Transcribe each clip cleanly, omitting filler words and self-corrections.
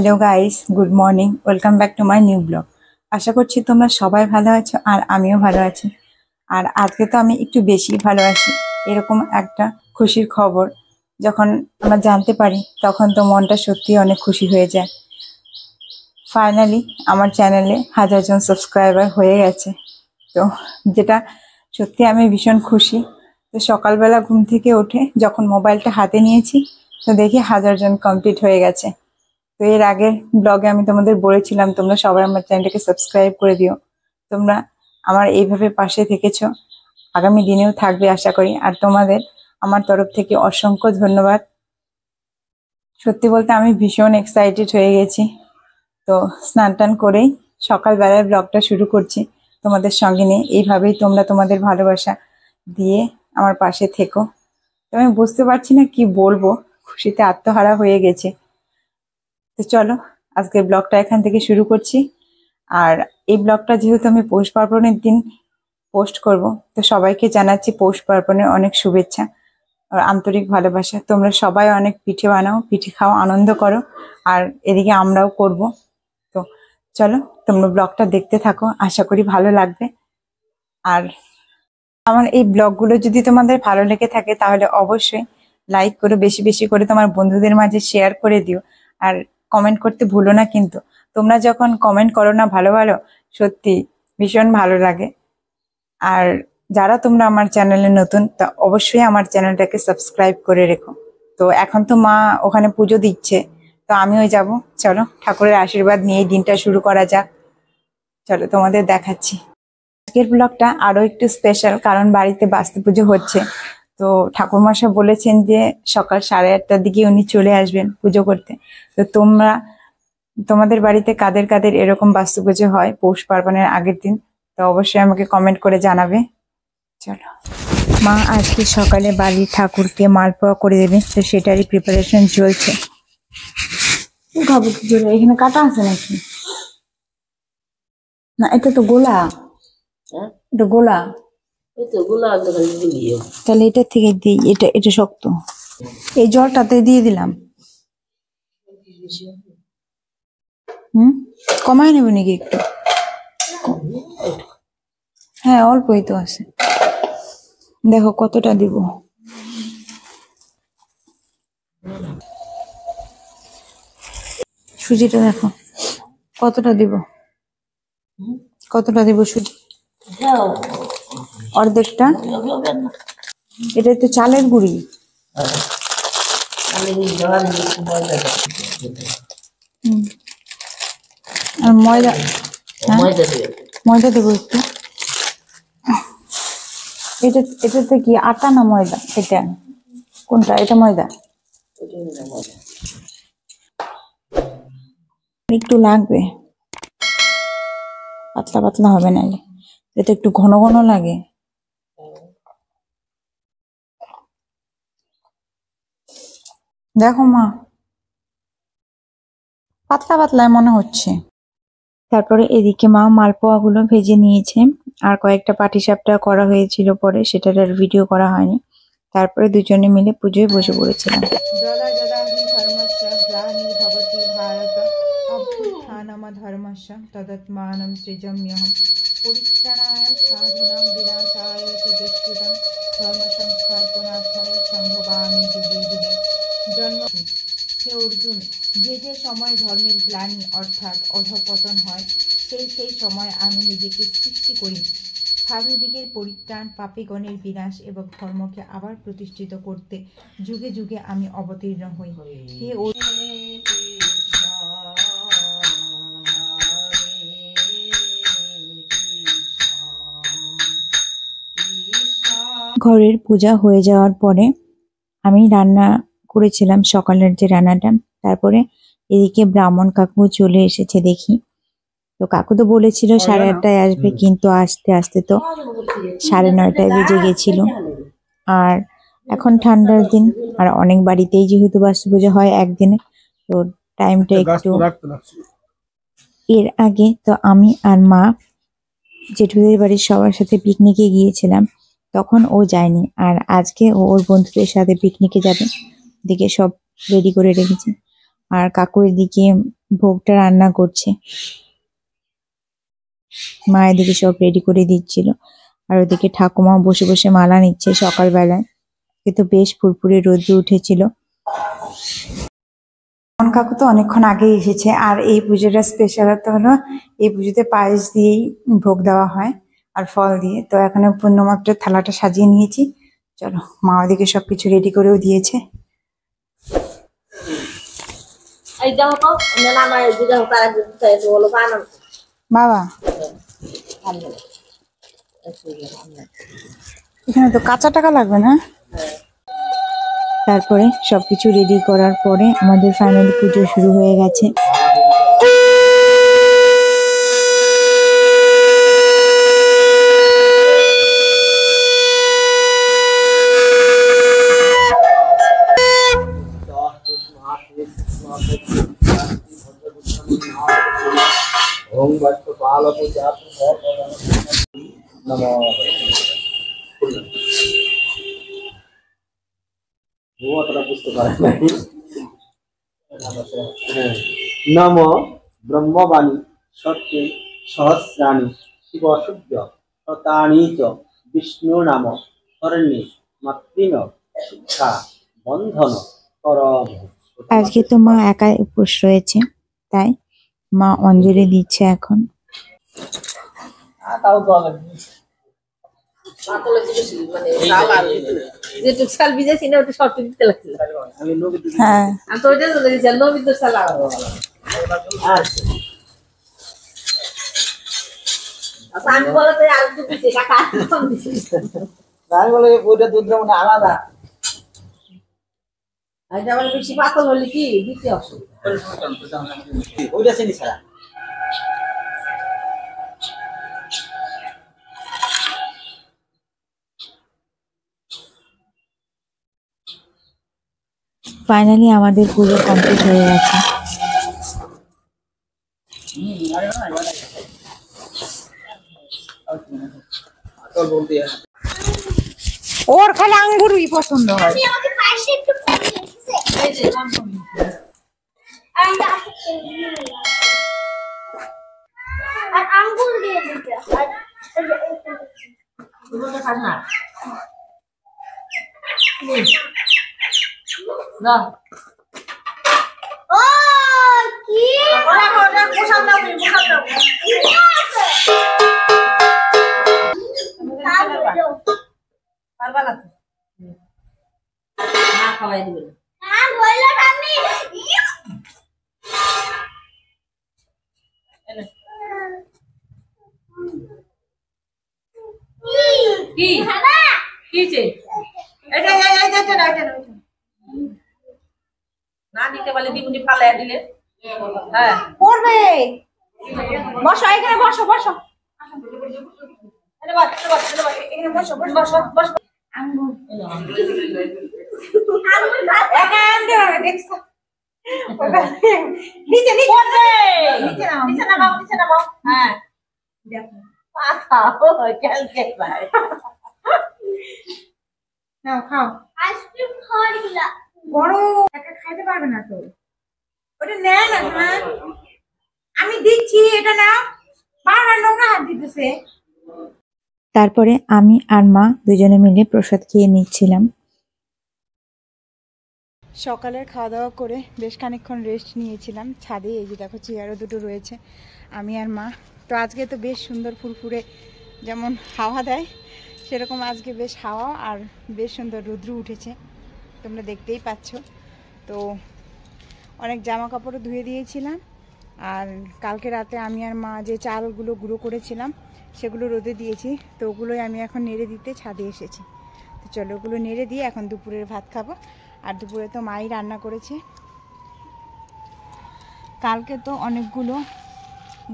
Hello guys, good morning, welcome back to my new blog. আশা করছি তোমরা সবাই ভালো আছো আর আমিও ভালো আছি। আর আজকে তো আমি একটু বেশি ভালো আছি। এরকম একটা খুশির খবর যখন আমরা জানতে পারি তখন তো মনটা সত্যি অনেক খুশি হয়ে যায়। ফাইনালি আমার চ্যানেলে 1000 জন সাবস্ক্রাইবার হয়ে গেছে, তো যেটা সত্যি আমি ভীষণ খুশি। তো সকালবেলা ঘুম থেকে উঠে যখন মোবাইলটা হাতে নিয়েছি তো দেখি 1000 জন কমপ্লিট হয়ে গেছে। তো এর আগের ব্লগে আমি তোমাদের বলেছিলাম তোমরা সবাই আমার চ্যানেলটাকে সাবস্ক্রাইব করে দিও। তোমরা আমার এইভাবে পাশে থেকেছো, আগামী দিনেও থাকবে আশা করি। আর তোমাদের আমার তরফ থেকে অসংখ্য ধন্যবাদ। সত্যি বলতে আমি ভীষণ এক্সাইটেড হয়ে গেছি। তো স্নান টান করেই সকালবেলায় ব্লগটা শুরু করছি তোমাদের সঙ্গে নিয়ে। এইভাবেই তোমরা তোমাদের ভালোবাসা দিয়ে আমার পাশে থেকো। তো আমি বুঝতে পারছি না কি বলবো, খুশিতে আত্মহারা হয়ে গেছে। তো চলো আজকের ব্লগটা এখান থেকে শুরু করছি। আর এই ব্লগটা যেহেতু আমি পৌষ পার্বণের দিন পোস্ট করব, তো সবাইকে জানাচ্ছি পৌষ পার্বণের অনেক শুভেচ্ছা আর আন্তরিক ভালোবাসা। তোমরা সবাই অনেক পিঠে বানাও, পিঠে খাও, আনন্দ করো, আর এদিকে আমরাও করব। তো চলো তোমরা ব্লগটা দেখতে থাকো, আশা করি ভালো লাগবে। আর আমার এই ব্লগগুলো যদি তোমাদের ভালো লেগে থাকে তাহলে অবশ্যই লাইক করো, বেশি বেশি করে তোমার বন্ধুদের মাঝে শেয়ার করে দিও। আর কমেন্ট করতে ভুলো না কিন্তু। তোমরা যখন কমেন্ট করো না ভালো ভালো, সত্যি ভীষণ ভালো লাগে। আর যারা তোমরা আমার চ্যানেলে নতুন, তা অবশ্যই আমার চ্যানেলটাকে সাবস্ক্রাইব করে রেখো। তো এখন তো মা ওখানে পুজো দিচ্ছে, তো আমিও যাব। চলো ঠাকুরের আশীর্বাদ নিয়ে দিনটা শুরু করা যাক। চলো তোমাদের দেখাচ্ছি। আজকের ব্লগটা আরো একটু স্পেশাল, কারণ বাড়িতে বাস্তু পুজো হচ্ছে। তো ঠাকুরমশাই বলেছেন যে সকাল 8:30টার দিকে উনি চলে আসবেন পুজো করতে। তো তোমরা তোমাদের বাড়িতে কাদের কাদের এরকম বাস্তু পুজো হয় পৌষ পার্বণের আগের দিন, তো অবশ্যই আমাকে কমেন্ট করে জানাবে। চলো, মা আজকে সকালে বাড়ির ঠাকুরকে মালপোয়া করে দেবে, তো সেটারই প্রিপারেশন চলছে। খাবো কি করে? এখানে কাটা আছে নাকি? না, এটা তো গোলা। এটা গোলা, তাহলে এটা থেকে দিই। এটা এটা শক্ত, এই জলটাতে দিয়ে দিলাম। কমায় নেবে নাকি একটু? হ্যাঁ, অল্পই তো আছে। দেখো কতটা দিব। সুজিটা দেখো কতটা দিব, কতটা দিব সুজি? অর্ধেকটা। এটা তো চালের গুঁড়ি। আর ময়দা, ময়দা দেবো একটু। এটাতে কি আটা না ময়দা? এটা কোনটা? এটা ময়দা। একটু লাগবে, পাতলা পাতলা হবে না, এটা একটু ঘন ঘন লাগে। দেখো মা, পাতলা পাতলা মনে হচ্ছে। তারপরে এদিকে মা মালপোয়া গুলো ভেজে নিয়েছে, আর কয়েকটা পাটিসাপটা করা হয়েছিল, পরে সেটার আর ভিডিও করা হয়নি। তারপরে দুজনে মিলে পুজোয় বসে পড়েছিলাম। হে অর্জুন, যে যে সময় ধর্মের গ্লানি অর্থাৎ অধঃপতন হয়, সেই সময় আমি নিজেকে সৃষ্টি করি সাধুদিগের পরিত্রাণ, পাপীগণের বিনাশ এবং ধর্মকে আবার প্রতিষ্ঠিত করতে যুগে যুগে আমি অবতীর্ণ হই। হে ঘরের পূজা হয়ে যাওয়ার পরে আমি রান্না করেছিলাম সকালের যে রান্নাটা। তারপরে এদিকে ব্রাহ্মণ কাকু চলে এসেছে দেখি। তো কাকু তো বলেছিল 8:30টায় আসবে, কিন্তু আস্তে আস্তে তো 9:30টায় বেজে গেছিল। আর এখন ঠান্ডার দিন, আর অনেক বাড়িতেই যেহেতু বাস্তু পুজো হয় একদিনে, তো টাইমটা একটু। এর আগে তো আমি আর মা জেঠুদের বাড়ির সবার সাথে পিকনিকে গিয়েছিলাম, তখন ও যায়নি। আর আজকে ও ওর বন্ধুদের সাথে পিকনিকে যাবে, দিকে সব রেডি করে রেখেছে। আর কাকুর দিকে ভোগটা রান্না করছে। মা এদিকে সব রেডি করে দিচ্ছিল, আর ওদিকে ঠাকুমা বসে বসে মালা নিচ্ছে সকালবেলায়। কিন্তু বেশ ফুরফুরে রোদ্র উঠেছিল। মন কাকু তো অনেকক্ষণ আগেই এসেছে, আর এই পুজোটা স্পেশালত হলো এই পুজোতে পায়েস দিয়েই ভোগ দেওয়া হয় আর ফল দিয়ে। তো এখানে পূর্ণমাত্র থালাটা সাজিয়ে নিয়েছি। চলো, মা ওদিকে সবকিছু রেডি করেও দিয়েছে। বাবা এখানে তো কাঁচা টাকা লাগবে না? তারপরে সবকিছু রেডি করার পরে আমাদের ফাইনালি পুজো শুরু হয়ে গেছে। নম ব্রহ্মবাণী সত্যে সহস্রাণী শিবসূর্য শতানি চ বিষ্ণু নাম শরণ্যে মাতৃন শিক্ষা বন্ধন করব। আজকে তো মা একাই উপোস রয়েছে, তাই মা অঞ্জলি দিচ্ছে এখন। আলাদা বেশি পাতল হলে কি দিতে ওইটা চিনি ছাড়া। ফাইনালি আমাদের পুজো কমপ্লিট হয়ে গেছে। ওর খালি আঙ্গুরই পছন্দ হয়। আঙ্গুর দিয়ে দিতে না। ও কি ওরা পোশাক দাও পারবা না তো না খাওয়াই দিবে না বললো আমি কি খাবা কিছে এটা না দিতে বলে দিবুনি পালায়া দিলে হ্যাঁ পড়বে। বসো এখানে বসো এখানে বসো আঙ্গুর এখান দিয়ে দেখছো নিচে নামাও হ্যাঁ দেখো পাতা ও ক্যালকে ভাই খাও আইসক্রিম খাওয়া দিলা বড় একা খাইতে পারবে না তো, ওটা নেয় না না আমি দিচ্ছি, এটা নাও। বারবার নোংরা হাত দিতেছে। তারপরে আমি আর মা দুজনে মিলে প্রসাদ খেয়ে নিচ্ছিলাম। সকালের খাওয়া দাওয়া করে বেশ খানিকক্ষণ রেস্ট নিয়েছিলাম ছাদে। এই যে দেখো চেয়ারও দুটো রয়েছে, আমি আর মা। তো আজকে তো বেশ সুন্দর ফুরফুরে যেমন হাওয়া দেয় সেরকম আজকে বেশ হাওয়া আর বেশ সুন্দর রৌদ্র উঠেছে, তোমরা দেখতেই পাচ্ছ। তো অনেক জামা কাপড়ও ধুয়ে দিয়েছিলাম, আর কালকে রাতে আমি আর মা যে চালগুলো গুঁড়ো করেছিলাম সেগুলো রোদে দিয়েছি। তো ওগুলোই আমি এখন নেড়ে দিতে ছাদে এসেছি। তো চলো ওগুলো নেড়ে দিয়ে এখন দুপুরের ভাত খাবো। আর দুপুরে তো মাই রান্না করেছে। কালকে তো অনেকগুলো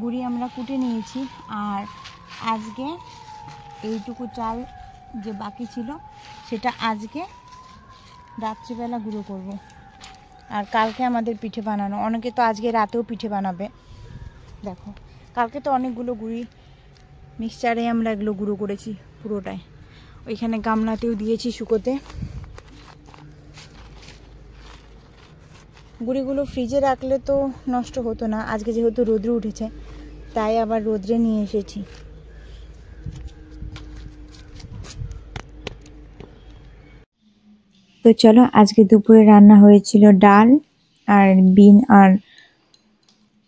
গুঁড়ি আমরা কুটে নিয়েছি, আর আজকে এইটুকু চাল যে বাকি ছিল সেটা আজকে রাত্রিবেলা গুঁড়ো করব। আর কালকে আমাদের পিঠে বানানো, অনেকে তো আজকে রাতেও পিঠে বানাবে। দেখো কালকে তো অনেকগুলো গুঁড়ি মিক্সচারে আমরা এগুলো গুঁড়ো করেছি পুরোটাই। ওইখানে গামলাতেও দিয়েছি শুকোতে। গুঁড়িগুলো ফ্রিজে রাখলে তো নষ্ট হতো না, আজকে যেহেতু রোদ্রে উঠেছে তাই আবার রোদ্রে নিয়ে এসেছি। তো চলো, আজকে দুপুরে রান্না হয়েছিল ডাল আর বিন আর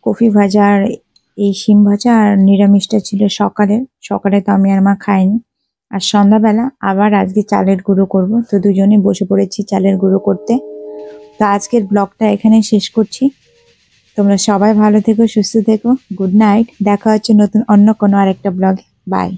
কফি ভাজা আর এই শিম ভাজা, আর নিরামিষটা ছিল সকালে তো আমি আর মা খাইনি। আর সন্ধ্যাবেলা আবার আজকে চালের গুঁড়ো করব, তো দুজনে বসে পড়েছি চালের গুঁড়ো করতে। তো আজকের ব্লগটা এখানে শেষ করছি। তোমরা সবাই ভালো থেকো, সুস্থ থেকো। Good night. দেখা হচ্ছে নতুন অন্য কোনো আরেকটা ব্লগে। বাই।